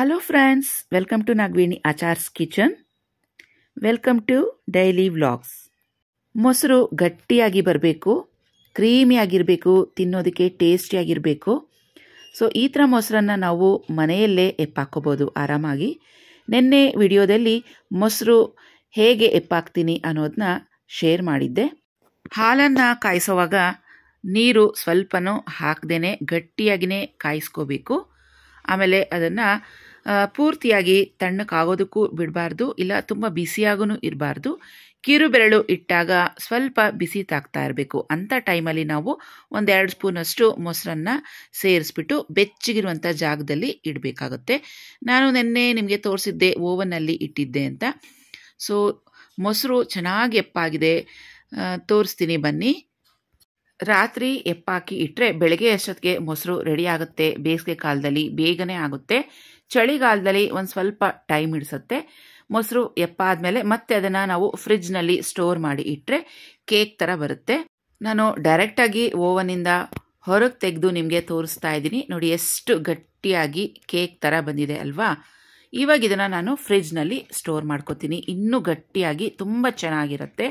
Hello friends, welcome to Nagvini Achar's Kitchen. Welcome to Daily Vlogs. ಮೊಸರು ಗಟ್ಟಿಯಾಗಿ ಬರಬೇಕು, creamy ಆಗಿರಬೇಕು, ತಿನ್ನೋದಕ್ಕೆ ಟೇಸ್ಟಿ ಆಗಿರಬೇಕು. ಸೊ ಈ ಥರ ಮೊಸರನ್ನು ನಾವು ಮನೆಯಲ್ಲೇ ಎಪ್ಪಾಕೋಬೋದು ಆರಾಮಾಗಿ. ನಿನ್ನೆ ವಿಡಿಯೋದಲ್ಲಿ ಮೊಸರು ಹೇಗೆ ಎಪ್ಪಾಕ್ತೀನಿ ಅನ್ನೋದನ್ನ ಶೇರ್ ಮಾಡಿದ್ದೆ. ಹಾಲನ್ನು ಕಾಯಿಸೋವಾಗ ನೀರು ಸ್ವಲ್ಪನೂ ಹಾಕದೇನೆ ಗಟ್ಟಿಯಾಗಿಯೇ ಕಾಯಿಸ್ಕೋಬೇಕು. ಆಮೇಲೆ ಅದನ್ನು ಪೂರ್ತಿಯಾಗಿ ತಣ್ಣಕ್ಕಾಗೋದಕ್ಕೂ ಬಿಡಬಾರ್ದು, ಇಲ್ಲ ತುಂಬ ಬಿಸಿಯಾಗೂ ಇರಬಾರ್ದು. ಕಿರು ಬೆರಳು ಇಟ್ಟಾಗ ಸ್ವಲ್ಪ ಬಿಸಿ ತಾಗ್ತಾ ಇರಬೇಕು. ಅಂಥ ಟೈಮಲ್ಲಿ ನಾವು 1-2 ಸ್ಪೂನಷ್ಟು ಮೊಸರನ್ನು ಸೇರಿಸ್ಬಿಟ್ಟು ಬೆಚ್ಚಗಿರುವಂಥ ಜಾಗದಲ್ಲಿ ಇಡಬೇಕಾಗುತ್ತೆ. ನಾನು ನಿನ್ನೆ ನಿಮಗೆ ತೋರಿಸಿದ್ದೆ ಓವನ್ನಲ್ಲಿ ಇಟ್ಟಿದ್ದೆ ಅಂತ. ಸೊ ಮೊಸರು ಚೆನ್ನಾಗಿ ಎಪ್ಪಾಗಿದೆ, ತೋರಿಸ್ತೀನಿ ಬನ್ನಿ. ರಾತ್ರಿ ಎಪ್ಪಾಕಿ ಇಟ್ಟರೆ ಬೆಳಗ್ಗೆ ಅಷ್ಟೊತ್ತಿಗೆ ಮೊಸರು ರೆಡಿ ಆಗುತ್ತೆ. ಬೇಸಿಗೆ ಕಾಲದಲ್ಲಿ ಬೇಗನೆ ಆಗುತ್ತೆ, ಚಳಿಗಾಲದಲ್ಲಿ ಒಂದು ಸ್ವಲ್ಪ ಟೈಮ್ ಹಿಡಿಸುತ್ತೆ. ಮೊಸರು ಎಪ್ಪಾದ್ಮೇಲೆ ಮತ್ತೆ ಅದನ್ನು ನಾವು ಫ್ರಿಜ್ನಲ್ಲಿ ಸ್ಟೋರ್ ಮಾಡಿ ಇಟ್ಟರೆ ಕೇಕ್ ಥರ ಬರುತ್ತೆ. ನಾನು ಡೈರೆಕ್ಟಾಗಿ ಓವನಿಂದ ಹೊರಗೆ ತೆಗೆದು ನಿಮಗೆ ತೋರಿಸ್ತಾ ಇದ್ದೀನಿ. ನೋಡಿ ಎಷ್ಟು ಗಟ್ಟಿಯಾಗಿ ಕೇಕ್ ಥರ ಬಂದಿದೆ ಅಲ್ವಾ. ಇವಾಗ ಇದನ್ನು ನಾನು ಫ್ರಿಜ್ನಲ್ಲಿ ಸ್ಟೋರ್ ಮಾಡ್ಕೋತೀನಿ. ಇನ್ನೂ ಗಟ್ಟಿಯಾಗಿ ತುಂಬ ಚೆನ್ನಾಗಿರುತ್ತೆ.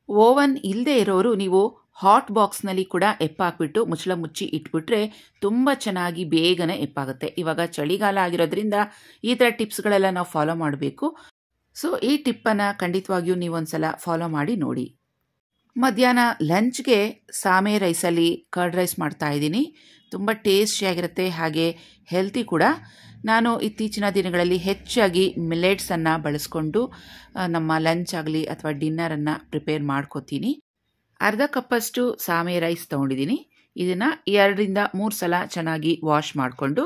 ಓವನ್ ಇಲ್ಲದೆ ಇರೋರು ನೀವು ಹಾಟ್ ಬಾಕ್ಸ್ನಲ್ಲಿ ಕೂಡ ಎಪ್ಪಾಕ್ಬಿಟ್ಟು ಮುಚ್ಚಳ ಮುಚ್ಚಿ ಇಟ್ಬಿಟ್ರೆ ತುಂಬ ಚೆನ್ನಾಗಿ ಬೇಗನೆ ಎಪ್ಪಾಗುತ್ತೆ. ಇವಾಗ ಚಳಿಗಾಲ ಆಗಿರೋದ್ರಿಂದ ಈ ಥರ ಟಿಪ್ಸ್ಗಳೆಲ್ಲ ನಾವು ಫಾಲೋ ಮಾಡಬೇಕು. ಸೊ ಈ ಟಿಪ್ಪನ್ನು ಖಂಡಿತವಾಗಿಯೂ ನೀವೊಂದ್ಸಲ ಫಾಲೋ ಮಾಡಿ ನೋಡಿ. ಮಧ್ಯಾಹ್ನ ಲಂಚ್ಗೆ ಸಾಮೆ ರೈಸಲ್ಲಿ ಕರ್ಡ್ ರೈಸ್ ಮಾಡ್ತಾ ಇದ್ದೀನಿ. ತುಂಬ ಟೇಸ್ಟಿಯಾಗಿರುತ್ತೆ, ಹಾಗೆ ಹೆಲ್ತಿ ಕೂಡ. ನಾನು ಇತ್ತೀಚಿನ ದಿನಗಳಲ್ಲಿ ಹೆಚ್ಚಾಗಿ ಮಿಲೆಟ್ಸನ್ನು ಬಳಸ್ಕೊಂಡು ನಮ್ಮ ಲಂಚ್ ಆಗಲಿ ಅಥವಾ ಡಿನ್ನರನ್ನು ಪ್ರಿಪೇರ್ ಮಾಡ್ಕೋತೀನಿ. ಅರ್ಧ ಕಪ್ಪಷ್ಟು ಸಾಮೆ ರೈಸ್ ತೊಗೊಂಡಿದ್ದೀನಿ. ಇದನ್ನು 2-3 ಸಲ ಚೆನ್ನಾಗಿ ವಾಶ್ ಮಾಡಿಕೊಂಡು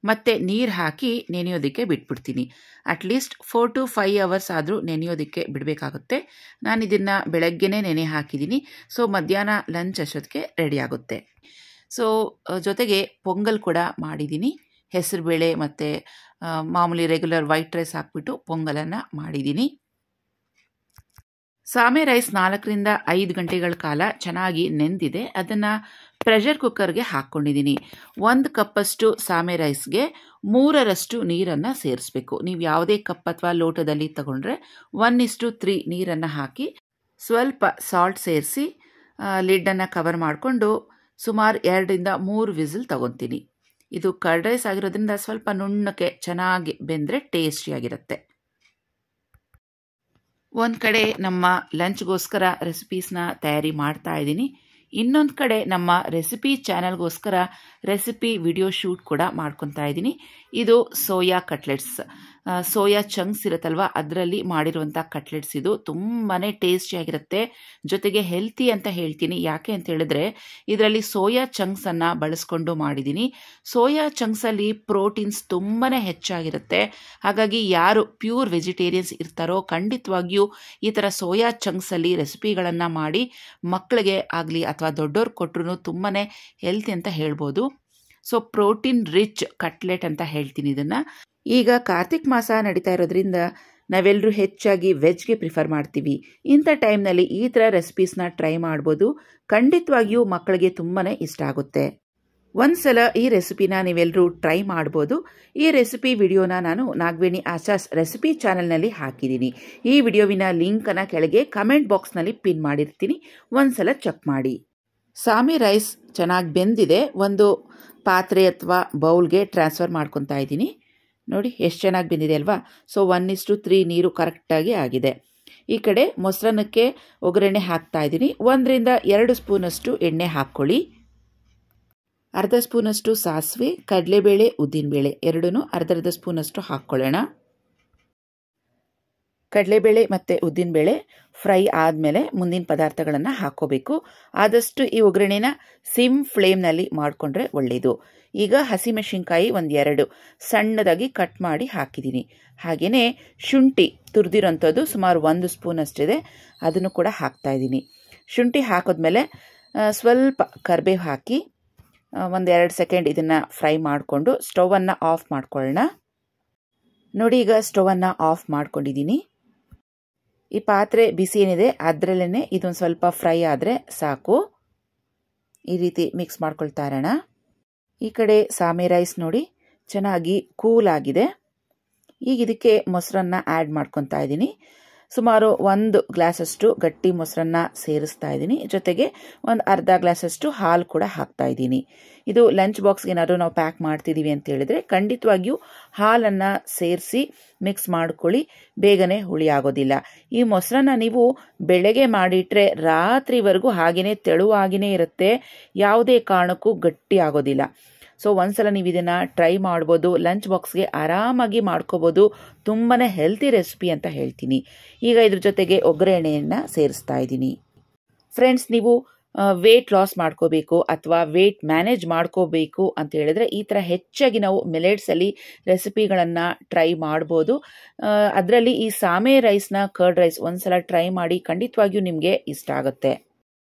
ಮತ್ತೆ ನೀರು ಹಾಕಿ ನೆನೆಯೋದಕ್ಕೆ ಬಿಟ್ಬಿಡ್ತೀನಿ. ಅಟ್ಲೀಸ್ಟ್ 4 to 5 hours ಆದರೂ ನೆನೆಯೋದಕ್ಕೆ ಬಿಡಬೇಕಾಗುತ್ತೆ. ನಾನು ಇದನ್ನು ಬೆಳಗ್ಗೆನೇ ನೆನೆ ಹಾಕಿದ್ದೀನಿ. ಸೊ ಮಧ್ಯಾಹ್ನ ಲಂಚ್ ಅಷ್ಟೊತ್ತಿಗೆ ರೆಡಿ ಆಗುತ್ತೆ. ಸೊ ಜೊತೆಗೆ ಪೊಂಗಲ್ ಕೂಡ ಮಾಡಿದ್ದೀನಿ. ಹೆಸರುಬೇಳೆ ಮತ್ತು ಮಾಮೂಲಿ ರೆಗ್ಯುಲರ್ ವೈಟ್ ರೈಸ್ ಹಾಕ್ಬಿಟ್ಟು ಪೊಂಗಲನ್ನು ಮಾಡಿದ್ದೀನಿ. ಸಾಮೆ ರೈಸ್ 4-5 ಗಂಟೆಗಳ ಕಾಲ ಚೆನ್ನಾಗಿ ನೆಂದಿದೆ. ಅದನ್ನು ಪ್ರೆಷರ್ ಕುಕ್ಕರ್ಗೆ ಹಾಕ್ಕೊಂಡಿದ್ದೀನಿ. 1 ಕಪ್ಪಷ್ಟು ಸಾಮೆ ರೈಸ್ಗೆ 3ರಷ್ಟು ನೀರನ್ನು ಸೇರಿಸ್ಬೇಕು. ನೀವು ಯಾವುದೇ ಕಪ್ ಅಥವಾ ಲೋಟದಲ್ಲಿ ತಗೊಂಡ್ರೆ 1:3 ನೀರನ್ನು ಹಾಕಿ ಸ್ವಲ್ಪ ಸಾಲ್ಟ್ ಸೇರಿಸಿ ಲಿಡ್ಡನ್ನು ಕವರ್ ಮಾಡಿಕೊಂಡು ಸುಮಾರು 2-3 ವಿಸಿಲ್ ತಗೊತೀನಿ. ಇದು ಕರ್ಡ್ ರೈಸ್ ಆಗಿರೋದ್ರಿಂದ ಸ್ವಲ್ಪ ನುಣ್ಣಕ್ಕೆ ಚೆನ್ನಾಗಿ ಬೆಂದರೆ ಟೇಸ್ಟಿಯಾಗಿರುತ್ತೆ. ಒಂದು ಕಡೆ ನಮ್ಮ ಲಂಚ್ಗೋಸ್ಕರ ರೆಸಿಪೀಸ್ನ ತಯಾರಿ ಮಾಡ್ತಾ ಇದ್ದೀನಿ. ಇನ್ನೊಂದು ಕಡೆ ನಮ್ಮ ರೆಸಿಪಿ ಚಾನಲ್ಗೋಸ್ಕರ ರೆಸಿಪಿ ವಿಡಿಯೋ ಶೂಟ್ ಕೂಡ ಮಾಡ್ಕೊತಾ ಇದ್ದೀನಿ. ಇದು ಸೋಯಾ ಕಟ್ಲೆಟ್ಸ್, ಸೋಯಾ ಚಂಕ್ಸ್ ಇರುತ್ತಲ್ವ, ಅದರಲ್ಲಿ ಮಾಡಿರುವಂಥ ಕಟ್ಲೆಟ್ಸ್. ಇದು ತುಂಬಾ ಟೇಸ್ಟಿಯಾಗಿರುತ್ತೆ, ಜೊತೆಗೆ ಹೆಲ್ತಿ ಅಂತ ಹೇಳ್ತೀನಿ. ಯಾಕೆ ಅಂತ ಹೇಳಿದ್ರೆ ಇದರಲ್ಲಿ ಸೋಯಾ ಚಂಕ್ಸನ್ನು ಬಳಸ್ಕೊಂಡು ಮಾಡಿದ್ದೀನಿ. ಸೋಯಾ ಚಂಕ್ಸಲ್ಲಿ ಪ್ರೋಟೀನ್ಸ್ ತುಂಬಾ ಹೆಚ್ಚಾಗಿರುತ್ತೆ. ಹಾಗಾಗಿ ಯಾರು ಪ್ಯೂರ್ ವೆಜಿಟೇರಿಯನ್ಸ್ ಇರ್ತಾರೋ ಖಂಡಿತವಾಗಿಯೂ ಈ ಥರ ಸೋಯಾ ಚಂಕ್ಸಲ್ಲಿ ರೆಸಿಪಿಗಳನ್ನು ಮಾಡಿ ಮಕ್ಕಳಿಗೆ ಆಗಲಿ ಅಥವಾ ದೊಡ್ಡವ್ರು ಕೊಟ್ಟರು ತುಂಬಾ ಹೆಲ್ತಿ ಅಂತ ಹೇಳ್ಬೋದು. ಸೊ ಪ್ರೋಟೀನ್ ರಿಚ್ ಕಟ್ಲೆಟ್ ಅಂತ ಹೇಳ್ತೀನಿ ಇದನ್ನು. ಈಗ ಕಾರ್ತಿಕ್ ಮಾಸ ನಡೀತಾ ಇರೋದ್ರಿಂದ ನಾವೆಲ್ಲರೂ ಹೆಚ್ಚಾಗಿ ವೆಜ್ಗೆ ಪ್ರಿಫರ್ ಮಾಡ್ತೀವಿ. ಇಂಥ ಟೈಮ್ನಲ್ಲಿ ಈ ಥರ ರೆಸಿಪೀಸ್ನ ಟ್ರೈ ಮಾಡ್ಬೋದು. ಖಂಡಿತವಾಗಿಯೂ ಮಕ್ಕಳಿಗೆ ತುಂಬಾ ಇಷ್ಟ ಆಗುತ್ತೆ. ಒಂದ್ಸಲ ಈ ರೆಸಿಪಿನ ನೀವೆಲ್ಲರೂ ಟ್ರೈ ಮಾಡ್ಬೋದು. ಈ ರೆಸಿಪಿ ವಿಡಿಯೋನ ನಾನು ನಾಗವೇಣಿ ಆಚಾರ್ಸ್ ರೆಸಿಪಿ ಚಾನಲ್ನಲ್ಲಿ ಹಾಕಿದ್ದೀನಿ. ಈ ವಿಡಿಯೋವಿನ ಲಿಂಕನ್ನು ಕೆಳಗೆ ಕಮೆಂಟ್ ಬಾಕ್ಸ್ನಲ್ಲಿ ಪಿನ್ ಮಾಡಿರ್ತೀನಿ, ಒಂದ್ಸಲ ಚೆಕ್ ಮಾಡಿ. ಸಾಮೆ ರೈಸ್ ಚೆನ್ನಾಗಿ ಬೆಂದಿದೆ. ಒಂದು ಪಾತ್ರೆ ಅಥವಾ ಬೌಲ್ಗೆ ಟ್ರಾನ್ಸ್ಫರ್ ಮಾಡ್ಕೊತಾ ಇದ್ದೀನಿ. ನೋಡಿ ಎಷ್ಟು ಚೆನ್ನಾಗಿ ಬೆಂದಿದೆ ಅಲ್ವಾ. ಸೊ 1:3 ನೀರು ಕರೆಕ್ಟಾಗಿ ಆಗಿದೆ. ಈ ಕಡೆ ಮೊಸರನ್ನಕ್ಕೆ ಒಗ್ಗರಣೆ ಹಾಕ್ತಾ ಇದ್ದೀನಿ. 1-2 ಸ್ಪೂನಷ್ಟು ಎಣ್ಣೆ ಹಾಕ್ಕೊಳ್ಳಿ. ಅರ್ಧ ಸ್ಪೂನಷ್ಟು ಸಾಸಿವೆ, ಕಡಲೆಬೇಳೆ, ಉದ್ದಿನಬೇಳೆ ಎರಡೂ ಅರ್ಧ ಸ್ಪೂನಷ್ಟು ಹಾಕ್ಕೊಳ್ಳೋಣ. ಕಡಲೆಬೇಳೆ ಮತ್ತು ಉದ್ದಿನಬೇಳೆ ಫ್ರೈ ಆದಮೇಲೆ ಮುಂದಿನ ಪದಾರ್ಥಗಳನ್ನು ಹಾಕ್ಕೋಬೇಕು. ಆದಷ್ಟು ಈ ಒಗ್ಗರಣೆನ ಸಿಮ್ ಫ್ಲೇಮ್ನಲ್ಲಿ ಮಾಡಿಕೊಂಡ್ರೆ ಒಳ್ಳೆಯದು. ಈಗ ಹಸಿಮೆಣಸಿನ್ಕಾಯಿ 1-2 ಸಣ್ಣದಾಗಿ ಕಟ್ ಮಾಡಿ ಹಾಕಿದ್ದೀನಿ. ಹಾಗೆಯೇ ಶುಂಠಿ ತುರಿದಿರೋಂಥದ್ದು ಸುಮಾರು 1 ಸ್ಪೂನಷ್ಟಿದೆ, ಅದನ್ನು ಕೂಡ ಹಾಕ್ತಾ ಇದ್ದೀನಿ. ಶುಂಠಿ ಹಾಕಿದ್ಮೇಲೆ ಸ್ವಲ್ಪ ಕರಿಬೇವು ಹಾಕಿ 1-2 ಸೆಕೆಂಡ್ ಇದನ್ನು ಫ್ರೈ ಮಾಡಿಕೊಂಡು ಸ್ಟವನ್ನು ಆಫ್ ಮಾಡ್ಕೊಳ್ಳೋಣ. ನೋಡಿ ಈಗ ಸ್ಟವನ್ನು ಆಫ್ ಮಾಡ್ಕೊಂಡಿದ್ದೀನಿ. ಈ ಪಾತ್ರೆ ಬಿಸಿ ಏನಿದೆ ಅದರಲ್ಲೇ ಇದೊಂದು ಸ್ವಲ್ಪ ಫ್ರೈ ಆದರೆ ಸಾಕು. ಈ ರೀತಿ ಮಿಕ್ಸ್ ಮಾಡ್ಕೊಳ್ತಾ ಇರೋಣ. ಈ ಕಡೆ ಸಾಮೆ ರೈಸ್ ನೋಡಿ ಚೆನ್ನಾಗಿ ಕೂಲ್ ಆಗಿದೆ. ಈಗ ಇದಕ್ಕೆ ಮೊಸರನ್ನ ಆ್ಯಡ್ ಮಾಡ್ಕೊತಾ ಇದ್ದೀನಿ. ಸುಮಾರು 1 ಗ್ಲಾಸಷ್ಟು ಗಟ್ಟಿ ಮೊಸರನ್ನ ಸೇರಿಸ್ತಾ ಇದ್ದೀನಿ. ಜೊತೆಗೆ ಒಂದು ಅರ್ಧ ಗ್ಲಾಸಷ್ಟು ಹಾಲು ಕೂಡ ಹಾಕ್ತಾ ಇದ್ದೀನಿ. ಇದು ಲಂಚ್ ಬಾಕ್ಸ್ಗೆ ಏನಾದರೂ ನಾವು ಪ್ಯಾಕ್ ಮಾಡ್ತಿದ್ದೀವಿ ಅಂತ ಹೇಳಿದ್ರೆ ಖಂಡಿತವಾಗಿಯೂ ಹಾಲನ್ನು ಸೇರಿಸಿ ಮಿಕ್ಸ್ ಮಾಡ್ಕೊಳ್ಳಿ, ಬೇಗನೆ ಹುಳಿ ಆಗೋದಿಲ್ಲ. ಈ ಮೊಸರನ್ನ ನೀವು ಬೆಳಗ್ಗೆ ಮಾಡಿಟ್ರೆ ರಾತ್ರಿವರೆಗೂ ಹಾಗೇನೆ ತೆಳುವಾಗಿನೇ ಇರುತ್ತೆ, ಯಾವುದೇ ಕಾರಣಕ್ಕೂ ಗಟ್ಟಿ ಆಗೋದಿಲ್ಲ. ಸೊ ಒಂದ್ಸಲ ನೀವು ಇದನ್ನು ಟ್ರೈ ಮಾಡ್ಬೋದು, ಲಂಚ್ ಬಾಕ್ಸ್ಗೆ ಆರಾಮಾಗಿ ಮಾಡ್ಕೋಬೋದು. ತುಂಬಾ ಹೆಲ್ತಿ ರೆಸಿಪಿ ಅಂತ ಹೇಳ್ತೀನಿ. ಈಗ ಇದ್ರ ಜೊತೆಗೆ ಒಗ್ಗರಣೆಯನ್ನು ಸೇರಿಸ್ತಾ ಇದ್ದೀನಿ. ಫ್ರೆಂಡ್ಸ್, ನೀವು ವೇಟ್ ಲಾಸ್ ಮಾಡ್ಕೋಬೇಕು ಅಥವಾ ವೇಟ್ ಮ್ಯಾನೇಜ್ ಮಾಡ್ಕೋಬೇಕು ಅಂತ ಹೇಳಿದ್ರೆ ಈ ಥರ ಹೆಚ್ಚಾಗಿ ನಾವು ಮಿಲೆಟ್ಸಲ್ಲಿ ರೆಸಿಪಿಗಳನ್ನು ಟ್ರೈ ಮಾಡ್ಬೋದು. ಅದರಲ್ಲಿ ಈ ಸಾಮೆ ರೈಸ್ನ ಕರ್ಡ್ ರೈಸ್ ಒಂದ್ಸಲ ಟ್ರೈ ಮಾಡಿ, ಖಂಡಿತವಾಗಿಯೂ ನಿಮಗೆ ಇಷ್ಟ ಆಗುತ್ತೆ.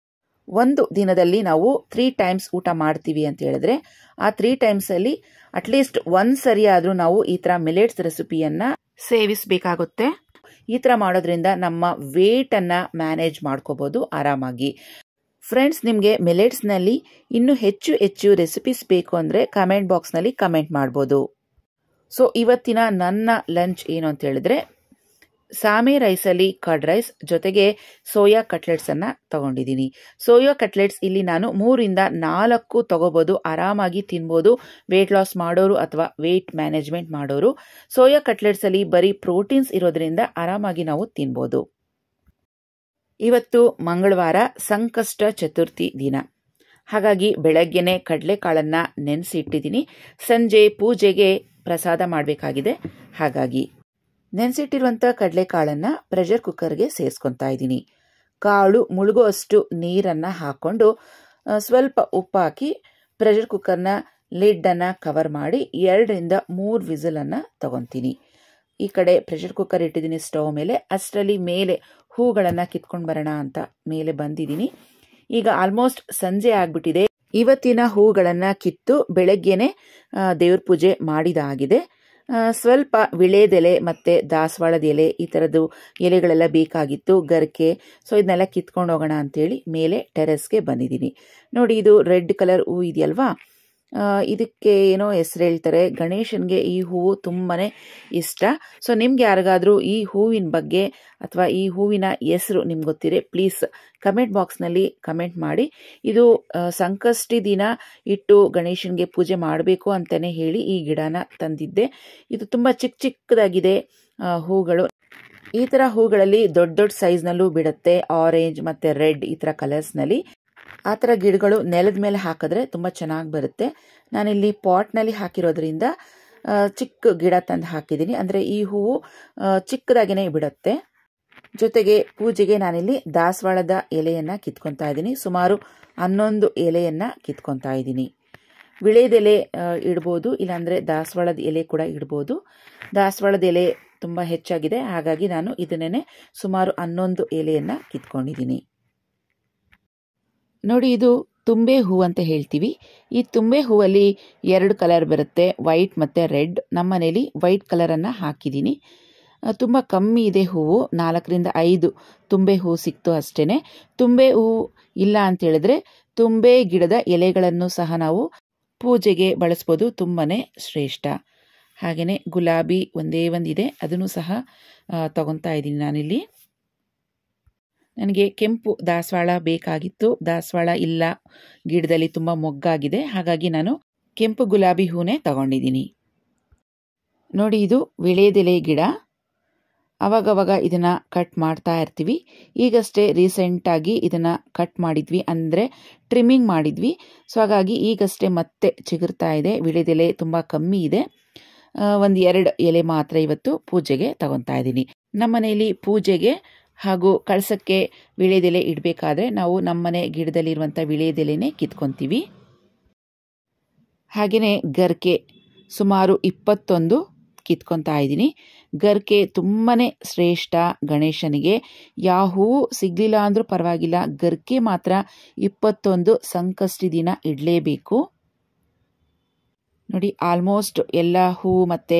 ಒಂದು ದಿನದಲ್ಲಿ ನಾವು 3 ಟೈಮ್ಸ್ ಊಟ ಮಾಡ್ತೀವಿ ಅಂತ ಹೇಳಿದ್ರೆ ಆ 3 ಟೈಮ್ಸಲ್ಲಿ ಅಟ್ಲೀಸ್ಟ್ ಒಂದು ಸರಿ ಆದರೂ ನಾವು ಈ ಥರ ಮಿಲೆಟ್ಸ್ ರೆಸಿಪಿಯನ್ನು ಸೇವಿಸಬೇಕಾಗುತ್ತೆ. ಈ ಥರ ಮಾಡೋದ್ರಿಂದ ನಮ್ಮ ವೇಟನ್ನು ಮ್ಯಾನೇಜ್ ಮಾಡ್ಕೋಬೋದು ಆರಾಮಾಗಿ. ಫ್ರೆಂಡ್ಸ್, ನಿಮಗೆ ಮಿಲೆಟ್ಸ್ನಲ್ಲಿ ಇನ್ನೂ ಹೆಚ್ಚು ರೆಸಿಪೀಸ್ ಬೇಕು ಅಂದರೆ ಕಮೆಂಟ್ ಬಾಕ್ಸ್ನಲ್ಲಿ ಕಮೆಂಟ್ ಮಾಡ್ಬೋದು. ಸೊ ಇವತ್ತಿನ ನನ್ನ ಲಂಚ್ ಏನು ಅಂತ ಹೇಳಿದ್ರೆ ಸಾಮೆ ರೈಸಲ್ಲಿ ಕರ್ಡ್ ರೈಸ್ ಜೊತೆಗೆ ಸೋಯಾ ಕಟ್ಲೆಟ್ಸನ್ನು ತಗೊಂಡಿದ್ದೀನಿ. ಸೋಯಾ ಕಟ್ಲೆಟ್ಸ್ ಇಲ್ಲಿ ನಾನು 3ರಿಂದ 4 ತಗೋಬೋದು, ಆರಾಮಾಗಿ ತಿನ್ಬೋದು, ವೇಟ್ ಲಾಸ್ ಮಾಡೋರು ಅಥವಾ ವೇಟ್ ಮ್ಯಾನೇಜ್ಮೆಂಟ್ ಮಾಡೋರು. ಸೋಯಾ ಕಟ್ಲೆಟ್ಸಲ್ಲಿ ಬರೀ ಪ್ರೋಟೀನ್ಸ್ ಇರೋದ್ರಿಂದ ಆರಾಮಾಗಿ ನಾವು ತಿನ್ಬೋದು. ಇವತ್ತು ಮಂಗಳವಾರ, ಸಂಕಷ್ಟ ಚತುರ್ಥಿ ದಿನ. ಹಾಗಾಗಿ ಬೆಳಗ್ಗೆನೆ ಕಡಲೆಕಾಳನ್ನು ನೆನೆಸಿ ಇಟ್ಟಿದ್ದೀನಿ. ಸಂಜೆ ಪೂಜೆಗೆ ಪ್ರಸಾದ ಮಾಡಬೇಕಾಗಿದೆ. ಹಾಗಾಗಿ ನೆನೆಸಿಟ್ಟಿರುವಂಥ ಕಡಲೆಕಾಳನ್ನು ಪ್ರೆಷರ್ ಕುಕ್ಕರ್ಗೆ ಸೇರಿಸ್ಕೊತಾ ಇದ್ದೀನಿ. ಕಾಳು ಮುಳುಗೋ ಅಷ್ಟು ನೀರನ್ನು ಹಾಕ್ಕೊಂಡು ಸ್ವಲ್ಪ ಉಪ್ಪು ಹಾಕಿ ಪ್ರೆಷರ್ ಕುಕ್ಕರ್ನ ಲಿಡ್ಡನ್ನು ಕವರ್ ಮಾಡಿ 2ರಿಂದ 3 ವಿಸಲನ್ನು ತಗೊತೀನಿ. ಈ ಕಡೆ ಪ್ರೆಷರ್ ಕುಕ್ಕರ್ ಇಟ್ಟಿದ್ದೀನಿ ಸ್ಟವ್ ಮೇಲೆ. ಅಷ್ಟರಲ್ಲಿ ಮೇಲೆ ಹೂಗಳನ್ನು ಕಿತ್ಕೊಂಡು ಬರೋಣ ಅಂತ ಮೇಲೆ ಬಂದಿದ್ದೀನಿ. ಈಗ ಆಲ್ಮೋಸ್ಟ್ ಸಂಜೆ ಆಗಿಬಿಟ್ಟಿದೆ. ಇವತ್ತಿನ ಹೂಗಳನ್ನು ಕಿತ್ತು ಬೆಳಗ್ಗೆನೆ ದೇವ್ರ ಪೂಜೆ ಮಾಡಿದಾಗಿದೆ. ಸ್ವಲ್ಪ ವಿಳೆದೆಲೆ ಮತ್ತು ದಾಸವಾಳದ ಎಲೆ ಈ ಥರದ್ದು ಎಲೆಗಳೆಲ್ಲ ಬೇಕಾಗಿತ್ತು, ಗರಿಕೆ. ಸೊ ಇದನ್ನೆಲ್ಲ ಕಿತ್ಕೊಂಡು ಹೋಗೋಣ ಅಂತೇಳಿ ಮೇಲೆ ಟೆರೆಸ್ಗೆ ಬಂದಿದ್ದೀನಿ. ನೋಡಿ, ಇದು ರೆಡ್ ಕಲರ್ ಹೂ ಇದೆಯಲ್ವಾ, ಇದಕ್ಕೆ ಏನೋ ಹೆಸರು ಹೇಳ್ತಾರೆ. ಗಣೇಶನಿಗೆ ಈ ಹೂವು ತುಂಬಾ ಇಷ್ಟ. ಸೊ ನಿಮ್ಗೆ ಯಾರಿಗಾದರೂ ಈ ಹೂವಿನ ಬಗ್ಗೆ ಅಥವಾ ಈ ಹೂವಿನ ಹೆಸರು ನಿಮ್ಗೆ ಗೊತ್ತಿದೆ, ಪ್ಲೀಸ್ ಕಮೆಂಟ್ ಬಾಕ್ಸ್ನಲ್ಲಿ ಕಮೆಂಟ್ ಮಾಡಿ. ಇದು ಸಂಕಷ್ಟಿ ದಿನ ಇಟ್ಟು ಗಣೇಶನಿಗೆ ಪೂಜೆ ಮಾಡಬೇಕು ಅಂತಲೇ ಹೇಳಿ ಈ ಗಿಡನ ತಂದಿದ್ದೆ. ಇದು ತುಂಬ ಚಿಕ್ಕದಾಗಿದೆ ಹೂಗಳು. ಈ ಥರ ಹೂಗಳಲ್ಲಿ ದೊಡ್ಡ ಸೈಜ್ನಲ್ಲೂ ಬಿಡುತ್ತೆ, ಆರೆಂಜ್ ಮತ್ತು ರೆಡ್ ಈ ಥರ ಕಲರ್ಸ್ನಲ್ಲಿ. ಆ ಥರ ಗಿಡಗಳು ನೆಲದ ಮೇಲೆ ಹಾಕಿದ್ರೆ ತುಂಬ ಚೆನ್ನಾಗಿ ಬರುತ್ತೆ. ನಾನಿಲ್ಲಿ ಪಾಟ್ನಲ್ಲಿ ಹಾಕಿರೋದ್ರಿಂದ ಚಿಕ್ಕ ಗಿಡ ತಂದು ಹಾಕಿದ್ದೀನಿ. ಅಂದರೆ ಈ ಹೂವು ಚಿಕ್ಕದಾಗಿಯೇ ಬಿಡುತ್ತೆ. ಜೊತೆಗೆ ಪೂಜೆಗೆ ನಾನಿಲ್ಲಿ ದಾಸವಾಳದ ಎಲೆಯನ್ನು ಕಿತ್ಕೊತಾ ಇದ್ದೀನಿ. ಸುಮಾರು 11 ಎಲೆಯನ್ನು ಕಿತ್ಕೊತಾ ಇದ್ದೀನಿ. ವಿಳೆದೆಲೆ ಇಡ್ಬೋದು, ಇಲ್ಲಾಂದರೆ ದಾಸವಾಳದ ಎಲೆ ಕೂಡ ಇಡ್ಬೋದು. ದಾಸವಾಳದ ಎಲೆ ತುಂಬ ಹೆಚ್ಚಾಗಿದೆ, ಹಾಗಾಗಿ ನಾನು ಇದನ್ನೇ ಸುಮಾರು 11 ಎಲೆಯನ್ನು ಕಿತ್ಕೊಂಡಿದ್ದೀನಿ. ನೋಡಿ, ಇದು ತುಂಬೆ ಹೂ ಅಂತ ಹೇಳ್ತೀವಿ. ಈ ತುಂಬೆ ಹೂವಲ್ಲಿ 2 ಕಲರ್ ಬರುತ್ತೆ, ವೈಟ್ ಮತ್ತು ರೆಡ್. ನಮ್ಮ ಮನೇಲಿ ವೈಟ್ ಕಲರನ್ನು ಹಾಕಿದ್ದೀನಿ. ತುಂಬ ಕಮ್ಮಿ ಇದೆ ಹೂವು, 4ರಿಂದ 5 ತುಂಬೆ ಹೂ ಸಿಕ್ತು ಅಷ್ಟೇ. ತುಂಬೆ ಹೂ ಇಲ್ಲ ಅಂತ ಹೇಳಿದ್ರೆ ತುಂಬೆ ಗಿಡದ ಎಲೆಗಳನ್ನು ಸಹ ನಾವು ಪೂಜೆಗೆ ಬಳಸ್ಬೋದು, ತುಂಬಾ ಶ್ರೇಷ್ಠ. ಹಾಗೆಯೇ ಗುಲಾಬಿ ಒಂದೇ ಒಂದಿದೆ, ಅದನ್ನು ಸಹ ತಗೊತಾ ಇದ್ದೀನಿ ನಾನಿಲ್ಲಿ. ನನಗೆ ಕೆಂಪು ದಾಸವಾಳ ಬೇಕಾಗಿತ್ತು, ದಾಸವಾಳ ಇಲ್ಲ ಗಿಡದಲ್ಲಿ, ತುಂಬ ಮೊಗ್ಗಾಗಿದೆ. ಹಾಗಾಗಿ ನಾನು ಕೆಂಪು ಗುಲಾಬಿ ಹೂನೇ ತಗೊಂಡಿದ್ದೀನಿ. ನೋಡಿ, ಇದು ವಿಳೆದೆಲೆ ಗಿಡ. ಅವಾಗವಾಗ ಇದನ್ನು ಕಟ್ ಮಾಡ್ತಾ ಇರ್ತೀವಿ. ಈಗಷ್ಟೇ ರೀಸೆಂಟಾಗಿ ಇದನ್ನು ಕಟ್ ಮಾಡಿದ್ವಿ, ಅಂದರೆ ಟ್ರಿಮ್ಮಿಂಗ್ ಮಾಡಿದ್ವಿ. ಸೊ ಹಾಗಾಗಿ ಈಗಷ್ಟೇ ಮತ್ತೆ ಚಿಗುರ್ತಾ ಇದೆ. ವಿಳೆದೆಲೆ ತುಂಬ ಕಮ್ಮಿ ಇದೆ. 1-2 ಎಲೆ ಮಾತ್ರ ಇವತ್ತು ಪೂಜೆಗೆ ತಗೊತಾ ಇದ್ದೀನಿ. ನಮ್ಮ ಮನೆಯಲ್ಲಿ ಪೂಜೆಗೆ ಹಾಗೂ ಕಳಸಕ್ಕೆ ವಿಳೆದೆಲೆ ಇಡಬೇಕಾದ್ರೆ ನಾವು ನಮ್ಮನೆ ಗಿಡದಲ್ಲಿರುವಂಥ ವಿಳೆದೆಲೆನೇ ಕಿತ್ಕೊತೀವಿ. ಹಾಗೆಯೇ ಗರಿಕೆ ಸುಮಾರು 21 ಕಿತ್ಕೊತಾ ಇದ್ದೀನಿ. ಗರಿಕೆ ತುಂಬಾ ಶ್ರೇಷ್ಠ ಗಣೇಶನಿಗೆ. ಯಾವ ಹೂವು ಸಿಗಲಿಲ್ಲ ಅಂದರೂ ಪರವಾಗಿಲ್ಲ, ಗರಿಕೆ ಮಾತ್ರ 21 ಸಂಕಷ್ಟಿ ದಿನ ಇಡಲೇಬೇಕು. ನೋಡಿ, ಆಲ್ಮೋಸ್ಟ್ ಎಲ್ಲ ಹೂವು ಮತ್ತು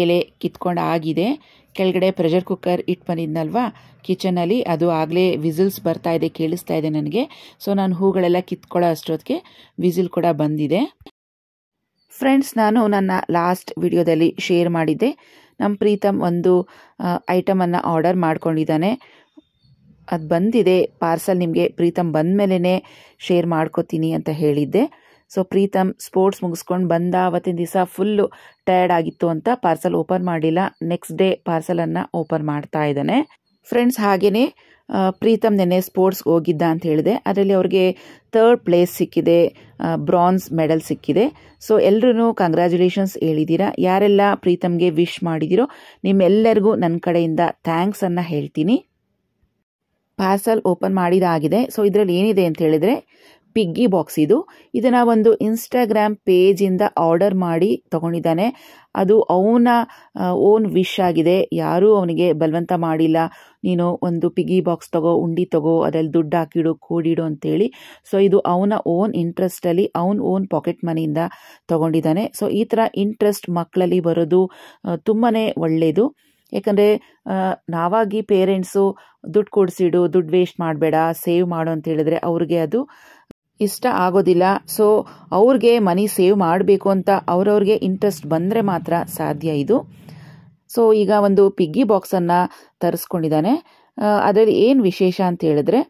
ಎಲೆ ಕಿತ್ಕೊಂಡು ಆಗಿದೆ. ಕೆಳಗಡೆ ಪ್ರೆಷರ್ ಕುಕ್ಕರ್ ಇಟ್ಟು ಬಂದಿದ್ನಲ್ವಾ ಕಿಚನಲ್ಲಿ, ಅದು ಆಗಲೇ ವಿಸಿಲ್ಸ್ ಬರ್ತಾ ಇದೆ, ಕೇಳಿಸ್ತಾ ಇದೆ ನನಗೆ. ಸೊ ನಾನು ಹೂಗಳೆಲ್ಲ ಕಿತ್ಕೊಳ್ಳೋ ಅಷ್ಟೊತ್ತಿಗೆ ವಿಸಿಲ್ ಕೂಡ ಬಂದಿದೆ. ಫ್ರೆಂಡ್ಸ್, ನಾನು ನನ್ನ ಲಾಸ್ಟ್ ವಿಡಿಯೋದಲ್ಲಿ ಶೇರ್ ಮಾಡಿದ್ದೆ, ನಮ್ಮ ಪ್ರೀತಮ್ ಒಂದು ಐಟಮನ್ನು ಆರ್ಡರ್ ಮಾಡ್ಕೊಂಡಿದ್ದಾನೆ. ಅದು ಬಂದಿದೆ ಪಾರ್ಸಲ್. ನಿಮಗೆ ಪ್ರೀತಮ್ ಬಂದ ಮೇಲೇ ಶೇರ್ ಮಾಡ್ಕೋತೀನಿ ಅಂತ ಹೇಳಿದ್ದೆ. ಸೊ ಪ್ರೀತಮ್ ಸ್ಪೋರ್ಟ್ಸ್ ಮುಗಿಸ್ಕೊಂಡು ಬಂದ ಅವತ್ತಿನ ದಿವಸ ಫುಲ್ಲು ಟಯರ್ಡ್ ಆಗಿತ್ತು ಅಂತ ಪಾರ್ಸಲ್ ಓಪನ್ ಮಾಡಿಲ್ಲ. ನೆಕ್ಸ್ಟ್ ಡೇ ಪಾರ್ಸಲನ್ನು ಓಪನ್ ಮಾಡ್ತಾ ಇದ್ದಾನೆ. ಫ್ರೆಂಡ್ಸ್, ಹಾಗೆಯೇ ಪ್ರೀತಮ್ ನೆನ್ನೆ ಸ್ಪೋರ್ಟ್ಸ್ಗೆ ಹೋಗಿದ್ದ ಅಂತ ಹೇಳಿದೆ. ಅದರಲ್ಲಿ ಅವ್ರಿಗೆ 3rd ಪ್ಲೇಸ್ ಸಿಕ್ಕಿದೆ, ಬ್ರಾನ್ಸ್ ಮೆಡಲ್ ಸಿಕ್ಕಿದೆ. ಸೊ ಎಲ್ಲರೂ ಕಂಗ್ರ್ಯಾಚುಲೇಷನ್ಸ್ ಹೇಳಿದ್ದೀರಾ. ಯಾರೆಲ್ಲ ಪ್ರೀತಮ್ಗೆ ವಿಶ್ ಮಾಡಿದಿರೋ ನಿಮ್ಮೆಲ್ಲರಿಗೂ ನನ್ನ ಕಡೆಯಿಂದ ಥ್ಯಾಂಕ್ಸನ್ನು ಹೇಳ್ತೀನಿ. Parcel open ಮಾಡಿದಾಗಿದೆ. ಸೊ ಇದರಲ್ಲಿ ಏನಿದೆ ಅಂತ ಹೇಳಿದ್ರೆ ಪಿಗ್ಗಿ ಬಾಕ್ಸ್. ಇದನ್ನು ಒಂದು ಇನ್ಸ್ಟಾಗ್ರಾಮ್ ಪೇಜಿಂದ ಆರ್ಡರ್ ಮಾಡಿ ತಗೊಂಡಿದ್ದಾನೆ. ಅದು ಅವನ ಓನ್ ವಿಶ್ ಆಗಿದೆ. ಯಾರೂ ಅವನಿಗೆ ಬಲವಂತ ಮಾಡಿಲ್ಲ, ನೀನು ಒಂದು ಪಿಗ್ಗಿ ಬಾಕ್ಸ್ ತಗೋ, ಉಂಡಿ ತಗೋ, ಅದರಲ್ಲಿ ದುಡ್ಡು ಹಾಕಿಡು, ಕೂಡಿಡು ಅಂತೇಳಿ. ಸೊ ಇದು ಅವನ ಓನ್ ಇಂಟ್ರೆಸ್ಟಲ್ಲಿ ಓನ್ ಪಾಕೆಟ್ ಮನಿಯಿಂದ ತಗೊಂಡಿದ್ದಾನೆ. ಸೊ ಈ ಥರ ಇಂಟ್ರೆಸ್ಟ್ ಮಕ್ಕಳಲ್ಲಿ ಬರೋದು ತುಂಬಾ ಒಳ್ಳೆಯದು. ಯಾಕಂದರೆ ನಾವಾಗಿ ಪೇರೆಂಟ್ಸು ದುಡ್ಡು ಕೊಡಿಸಿಡು, ದುಡ್ಡು ವೇಸ್ಟ್ ಮಾಡಬೇಡ, ಸೇವ್ ಮಾಡು ಅಂತ ಹೇಳಿದ್ರೆ ಅವ್ರಿಗೆ ಅದು ಇಷ್ಟ ಆಗೋದಿಲ್ಲ. ಸೊ ಅವ್ರಿಗೆ ಮನಿ ಸೇವ್ ಮಾಡಬೇಕು ಅಂತ ಅವ್ರವ್ರಿಗೆ ಇಂಟ್ರೆಸ್ಟ್ ಬಂದರೆ ಮಾತ್ರ ಸಾಧ್ಯ ಇದು. ಸೊ ಈಗ ಒಂದು ಪಿಗ್ಗಿ ಬಾಕ್ಸನ್ನು ತರಿಸ್ಕೊಂಡಿದ್ದಾನೆ. ಅದರಲ್ಲಿ ಏನು ವಿಶೇಷ ಅಂತ ಹೇಳಿದ್ರೆ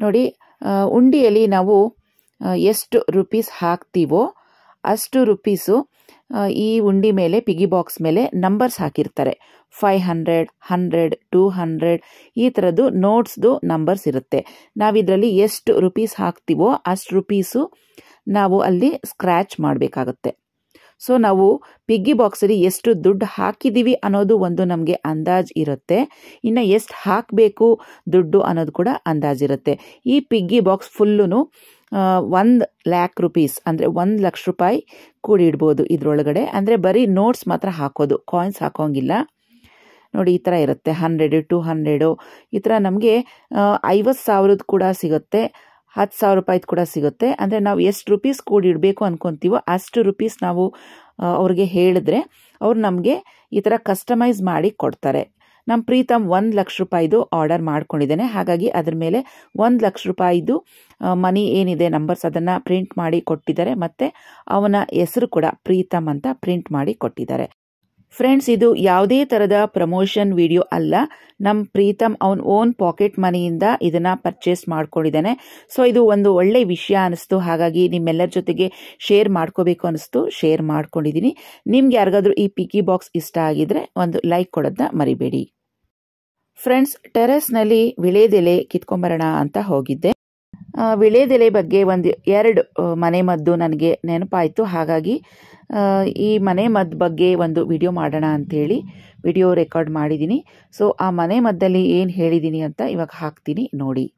ನೋಡಿ, ಉಂಡಿಯಲ್ಲಿ ನಾವು ಎಷ್ಟು ರುಪೀಸ್ ಹಾಕ್ತೀವೋ ಅಷ್ಟು ರುಪೀಸು ಈ ಉಂಡಿ ಮೇಲೆ, ಪಿಗ್ಗಿ ಬಾಕ್ಸ್ ಮೇಲೆ ನಂಬರ್ಸ್ ಹಾಕಿರ್ತಾರೆ. 500, 100, 200 ಈ ಥರದ್ದು ನೋಟ್ಸ್ದು ನಂಬರ್ಸ್ ಇರುತ್ತೆ. ನಾವಿದರಲ್ಲಿ ಎಷ್ಟು ರುಪೀಸ್ ಹಾಕ್ತೀವೋ ಅಷ್ಟು ರುಪೀಸು ನಾವು ಅಲ್ಲಿ ಸ್ಕ್ರ್ಯಾಚ್ ಮಾಡಬೇಕಾಗುತ್ತೆ. ಸೊ ನಾವು ಪಿಗ್ಗಿ ಬಾಕ್ಸಲ್ಲಿ ಎಷ್ಟು ದುಡ್ಡು ಹಾಕಿದ್ದೀವಿ ಅನ್ನೋದು ಒಂದು ನಮಗೆ ಅಂದಾಜು ಇರುತ್ತೆ. ಇನ್ನು ಎಷ್ಟು ಹಾಕಬೇಕು ದುಡ್ಡು ಅನ್ನೋದು ಕೂಡ ಅಂದಾಜಿರುತ್ತೆ. ಈ ಪಿಗ್ಗಿ ಬಾಕ್ಸ್ ಫುಲ್ಲೂ 1,00,000 ರೂಪೀಸ್ ಅಂದರೆ 1,00,000 ರೂಪಾಯಿ ಕೂಡಿ ಇಡ್ಬೋದು ಇದರೊಳಗಡೆ. ಅಂದರೆ ಬರೀ ನೋಟ್ಸ್ ಮಾತ್ರ ಹಾಕೋದು, ಕಾಯಿನ್ಸ್ ಹಾಕೋಂಗಿಲ್ಲ. ನೋಡಿ ಈ ಥರ ಇರುತ್ತೆ. 100, 200 ಈ ಥರ ನಮಗೆ 50,000 ಕೂಡ ಸಿಗುತ್ತೆ, 10,000 ರೂಪಾಯಿದು ಕೂಡ ಸಿಗುತ್ತೆ. ಅಂದರೆ ನಾವು ಎಷ್ಟು ರುಪೀಸ್ ಕೂಡಿ ಇಡಬೇಕು ಅನ್ಕೊತೀವೋ ಅಷ್ಟು ರುಪೀಸ್ ನಾವು ಅವ್ರಿಗೆ ಹೇಳಿದ್ರೆ ಅವ್ರು ನಮಗೆ ಈ ಥರ ಕಸ್ಟಮೈಸ್ ಮಾಡಿ ಕೊಡ್ತಾರೆ. ನಮ್ಮ ಪ್ರೀತಮ್ 1,00,000 ರೂಪಾಯಿದು ಆರ್ಡರ್ ಮಾಡ್ಕೊಂಡಿದ್ದೇನೆ. ಹಾಗಾಗಿ ಅದ್ರ ಮೇಲೆ 1,00,000 ರೂಪಾಯಿದು ಮನಿ ಏನಿದೆ ನಂಬರ್ಸ್ ಅದನ್ನು ಪ್ರಿಂಟ್ ಮಾಡಿ ಕೊಟ್ಟಿದ್ದಾರೆ. ಮತ್ತು ಅವನ ಹೆಸರು ಕೂಡ ಪ್ರೀತಮ್ ಅಂತ ಪ್ರಿಂಟ್ ಮಾಡಿ ಕೊಟ್ಟಿದ್ದಾರೆ. ಫ್ರೆಂಡ್ಸ್, ಇದು ಯಾವುದೇ ಥರದ ಪ್ರಮೋಷನ್ ವಿಡಿಯೋ ಅಲ್ಲ. ನಮ್ಮ ಪ್ರೀತಮ್ ಅವನ ಓನ್ ಪಾಕೆಟ್ ಮನಿಯಿಂದ ಇದನ್ನು ಪರ್ಚೇಸ್ ಮಾಡ್ಕೊಂಡಿದ್ದಾನೆ. ಸೊ ಇದು ಒಂದು ಒಳ್ಳೆ ವಿಷಯ ಅನಿಸ್ತು. ಹಾಗಾಗಿ ನಿಮ್ಮೆಲ್ಲರ ಜೊತೆಗೆ ಶೇರ್ ಮಾಡ್ಕೋಬೇಕು ಅನಿಸ್ತು, ಶೇರ್ ಮಾಡ್ಕೊಂಡಿದ್ದೀನಿ. ನಿಮ್ಗೆ ಯಾರಿಗಾದ್ರೂ ಈ ಪಿಗ್ಗಿ ಬಾಕ್ಸ್ ಇಷ್ಟ ಆಗಿದ್ರೆ ಒಂದು ಲೈಕ್ ಕೊಡೋದನ್ನ ಮರಿಬೇಡಿ. ಫ್ರೆಂಡ್ಸ್, ಟೆರೆಸ್ನಲ್ಲಿ ವಿಳೆದೆಲೆ ಕಿತ್ಕೊಂಬರೋಣ ಅಂತ ಹೋಗಿದ್ದೆ. ವಿಳೆದೆಲೆ ಬಗ್ಗೆ 2 ಮನೆಮದ್ದು ನನಗೆ ನೆನಪಾಯಿತು. ಹಾಗಾಗಿ ಈ ಮನೆಮದ್ದು ಬಗ್ಗೆ ಒಂದು ವಿಡಿಯೋ ಮಾಡೋಣ ಅಂಥೇಳಿ ವಿಡಿಯೋ ರೆಕಾರ್ಡ್ ಮಾಡಿದ್ದೀನಿ. ಸೊ ಆ ಮನೆಮದ್ದಲ್ಲಿ ಏನು ಹೇಳಿದ್ದೀನಿ ಅಂತ ಇವಾಗ ಹಾಕ್ತೀನಿ ನೋಡಿ.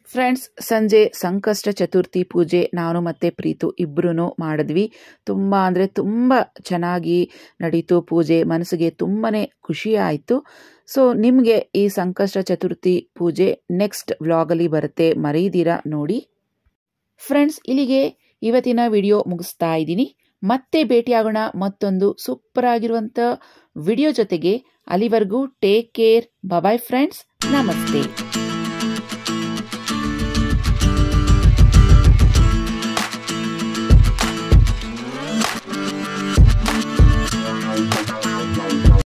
ಫ್ರೆಂಡ್ಸ್, ಸಂಜೆ ಸಂಕಷ್ಟ ಚತುರ್ಥಿ ಪೂಜೆ ನಾನು ಮತ್ತು ಪ್ರೀತು ಇಬ್ಬರೂ ಮಾಡಿದ್ವಿ. ತುಂಬ ಅಂದರೆ ತುಂಬ ಚೆನ್ನಾಗಿ ನಡೀತು ಪೂಜೆ. ಮನಸ್ಸಿಗೆ ತುಂಬಾ ಖುಷಿ ಆಯಿತು. ಸೊ ನಿಮಗೆ ಈ ಸಂಕಷ್ಟ ಚತುರ್ಥಿ ಪೂಜೆ ನೆಕ್ಸ್ಟ್ ವ್ಲಾಗಲ್ಲಿ ಬರುತ್ತೆ, ಮರೀದಿರ ನೋಡಿ. ಫ್ರೆಂಡ್ಸ್, ಇಲ್ಲಿಗೆ ಇವತ್ತಿನ ವಿಡಿಯೋ ಮುಗಿಸ್ತಾ ಇದ್ದೀನಿ. ಮತ್ತೆ ಭೇಟಿಯಾಗೋಣ ಮತ್ತೊಂದು ಸೂಪರ್ ಆಗಿರುವಂಥ ವಿಡಿಯೋ ಜೊತೆಗೆ. ಅಲ್ಲಿವರೆಗೂ ಟೇಕ್ ಕೇರ್. Bye friends. ನಮಸ್ತೆ.